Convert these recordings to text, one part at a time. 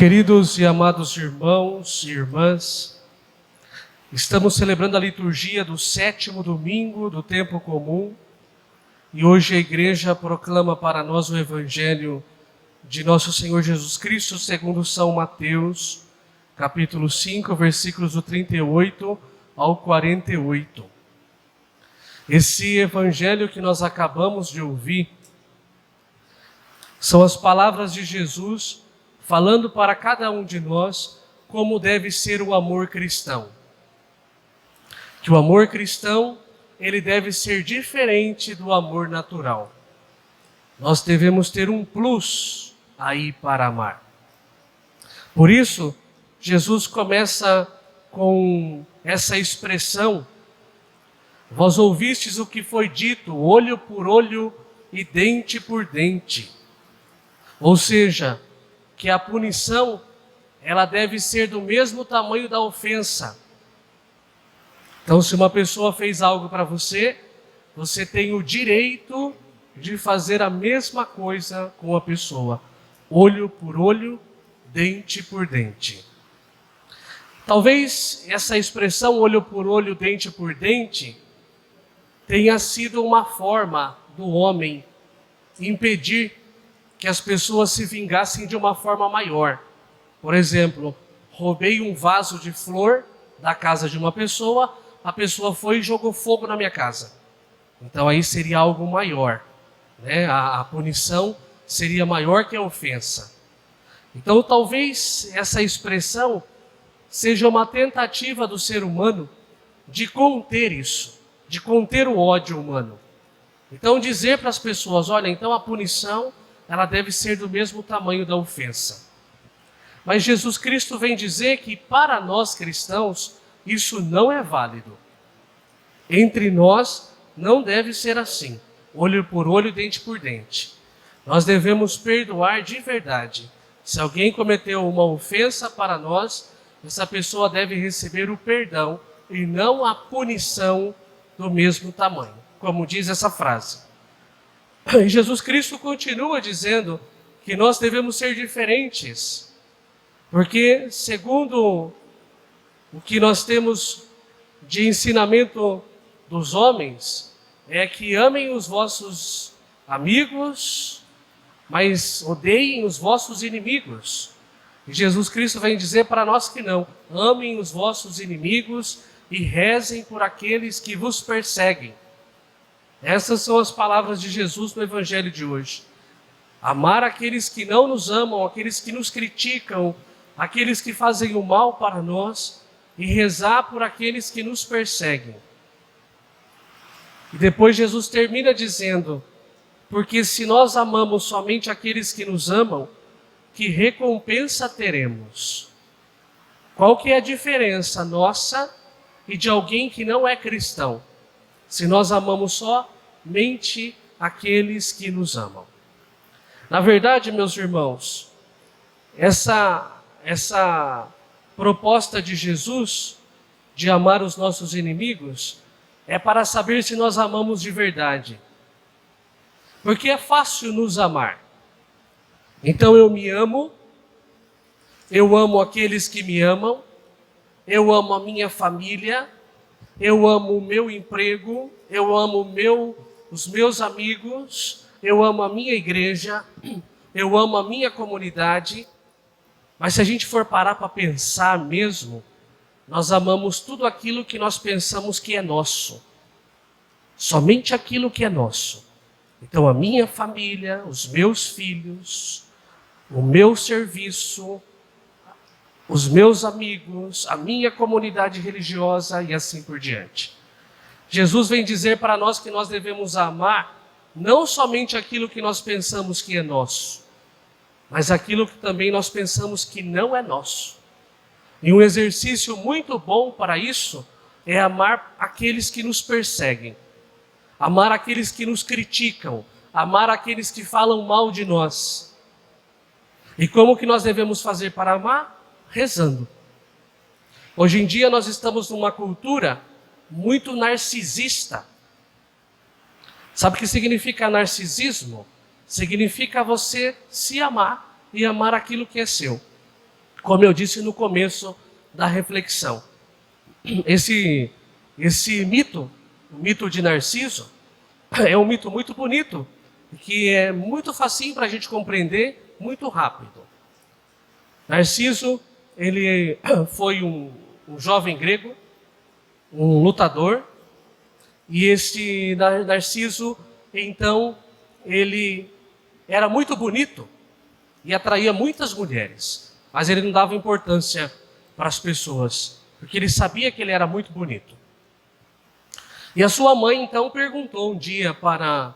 Queridos e amados irmãos e irmãs, estamos celebrando a liturgia do 7º domingo do tempo comum e hoje a igreja proclama para nós o Evangelho de nosso Senhor Jesus Cristo segundo São Mateus, capítulo 5, versículos do 38 ao 48. Esse Evangelho que nós acabamos de ouvir são as palavras de Jesus falando para cada um de nós como deve ser o amor cristão. Que o amor cristão, ele deve ser diferente do amor natural. Nós devemos ter um plus aí para amar. Por isso, Jesus começa com essa expressão: vós ouvistes o que foi dito, olho por olho e dente por dente. Ou seja, que a punição, ela deve ser do mesmo tamanho da ofensa. Então, se uma pessoa fez algo para você, você tem o direito de fazer a mesma coisa com a pessoa. Olho por olho, dente por dente. Talvez essa expressão olho por olho, dente por dente, tenha sido uma forma do homem impedir que as pessoas se vingassem de uma forma maior. Por exemplo, roubei um vaso de flor da casa de uma pessoa, a pessoa foi e jogou fogo na minha casa. Então aí seria algo maior, né? A punição seria maior que a ofensa. Então talvez essa expressão seja uma tentativa do ser humano de conter isso, de conter o ódio humano. Então dizer para as pessoas, olha, então a punição ela deve ser do mesmo tamanho da ofensa. Mas Jesus Cristo vem dizer que para nós cristãos isso não é válido. Entre nós não deve ser assim, olho por olho, dente por dente. Nós devemos perdoar de verdade. Se alguém cometeu uma ofensa para nós, essa pessoa deve receber o perdão e não a punição do mesmo tamanho, como diz essa frase. E Jesus Cristo continua dizendo que nós devemos ser diferentes, porque segundo o que nós temos de ensinamento dos homens, é que amem os vossos amigos, mas odeiem os vossos inimigos. E Jesus Cristo vem dizer para nós que não, amem os vossos inimigos e rezem por aqueles que vos perseguem. Essas são as palavras de Jesus no Evangelho de hoje. Amar aqueles que não nos amam, aqueles que nos criticam, aqueles que fazem o mal para nós e rezar por aqueles que nos perseguem. E depois Jesus termina dizendo, porque se nós amamos somente aqueles que nos amam, que recompensa teremos? Qual que é a diferença nossa e de alguém que não é cristão? Se nós amamos somente aqueles que nos amam. Na verdade, meus irmãos, essa proposta de Jesus de amar os nossos inimigos é para saber se nós amamos de verdade. Porque é fácil nos amar. Então eu me amo, eu amo aqueles que me amam, eu amo a minha família, eu amo o meu emprego, eu amo os meus amigos, eu amo a minha igreja, eu amo a minha comunidade. Mas se a gente for parar para pensar mesmo, nós amamos tudo aquilo que nós pensamos que é nosso. Somente aquilo que é nosso. Então a minha família, os meus filhos, o meu serviço, os meus amigos, a minha comunidade religiosa e assim por diante. Jesus vem dizer para nós que nós devemos amar não somente aquilo que nós pensamos que é nosso, mas aquilo que também nós pensamos que não é nosso. E um exercício muito bom para isso é amar aqueles que nos perseguem, amar aqueles que nos criticam, amar aqueles que falam mal de nós. E como que nós devemos fazer para amar? Rezando. Hoje em dia nós estamos numa cultura muito narcisista. Sabe o que significa narcisismo? Significa você se amar e amar aquilo que é seu. como eu disse no começo da reflexão, esse mito, o mito de Narciso, é um mito muito bonito, que é muito facinho para a gente compreender, muito rápido. Narciso, ele foi um jovem grego, um lutador, e esse Narciso, então, ele era muito bonito e atraía muitas mulheres, mas ele não dava importância para as pessoas, porque ele sabia que ele era muito bonito. E a sua mãe, então, perguntou um dia para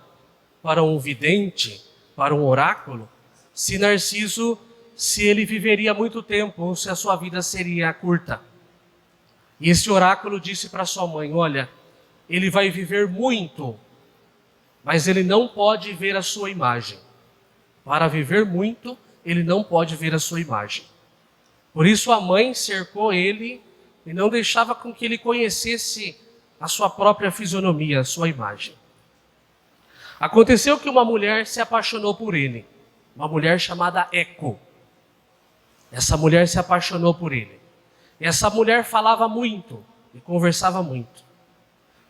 um vidente, para um oráculo, se Narciso, se ele viveria muito tempo ou se a sua vida seria curta. E esse oráculo disse para sua mãe: olha, ele vai viver muito, mas ele não pode ver a sua imagem. Para viver muito, ele não pode ver a sua imagem. Por isso a mãe cercou ele e não deixava com que ele conhecesse a sua própria fisionomia, a sua imagem. Aconteceu que uma mulher se apaixonou por ele, uma mulher chamada Eco. Essa mulher se apaixonou por ele. E essa mulher falava muito e conversava muito.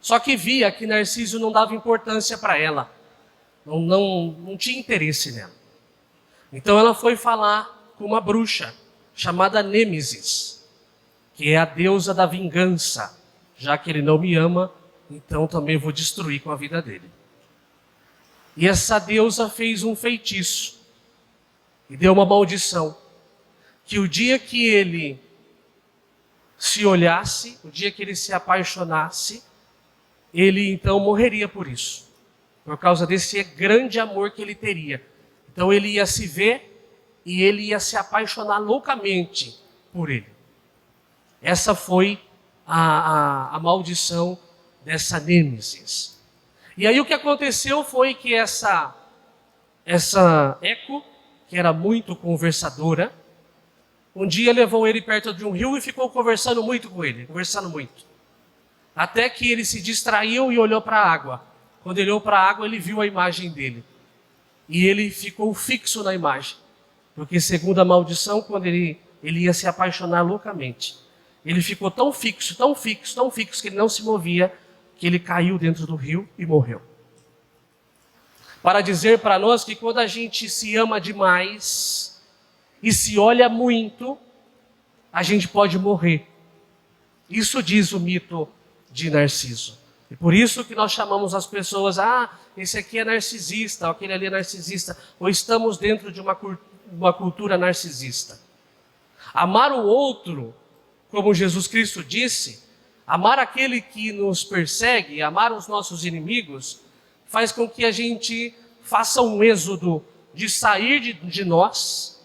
Só que via que Narciso não dava importância para ela, não tinha interesse nela. Então ela foi falar com uma bruxa chamada Nêmesis, que é a deusa da vingança. Já que ele não me ama, então também vou destruir com a vida dele. E essa deusa fez um feitiço e deu uma maldição, que o dia que ele se olhasse, o dia que ele se apaixonasse, ele então morreria por isso, por causa desse grande amor que ele teria. Então ele ia se ver e ele ia se apaixonar loucamente por ele. Essa foi a maldição dessa Nêmesis. E aí o que aconteceu foi que essa Eco, que era muito conversadora, um dia levou ele perto de um rio e ficou conversando muito com ele, conversando muito. Até que ele se distraiu e olhou para a água. Quando ele olhou para a água, ele viu a imagem dele. E ele ficou fixo na imagem. Porque segundo a maldição, quando ele ia se apaixonar loucamente, ele ficou tão fixo, tão fixo, tão fixo, que ele não se movia, que ele caiu dentro do rio e morreu. Para dizer para nós que quando a gente se ama demais e se olha muito, a gente pode morrer. Isso diz o mito de Narciso. E por isso que nós chamamos as pessoas: esse aqui é narcisista, aquele ali é narcisista, ou estamos dentro de uma cultura narcisista. Amar o outro, como Jesus Cristo disse, amar aquele que nos persegue, amar os nossos inimigos, faz com que a gente faça um êxodo de sair de nós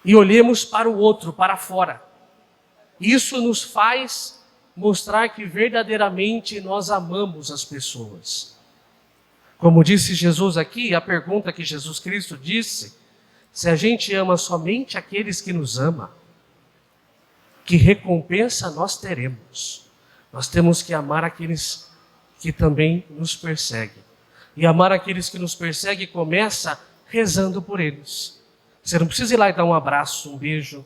e olhemos para o outro, para fora. Isso nos faz mostrar que verdadeiramente nós amamos as pessoas. Como disse Jesus aqui, a pergunta que Jesus Cristo disse: se a gente ama somente aqueles que nos amam, que recompensa nós teremos? Nós temos que amar aqueles que também nos perseguem. E amar aqueles que nos perseguem começa rezando por eles. Você não precisa ir lá e dar um abraço, um beijo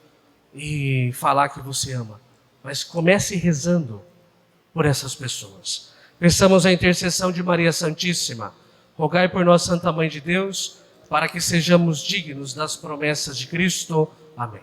e falar que você ama, mas comece rezando por essas pessoas. Peçamos a intercessão de Maria Santíssima. Rogai por nós, Santa Mãe de Deus, para que sejamos dignos das promessas de Cristo. Amém.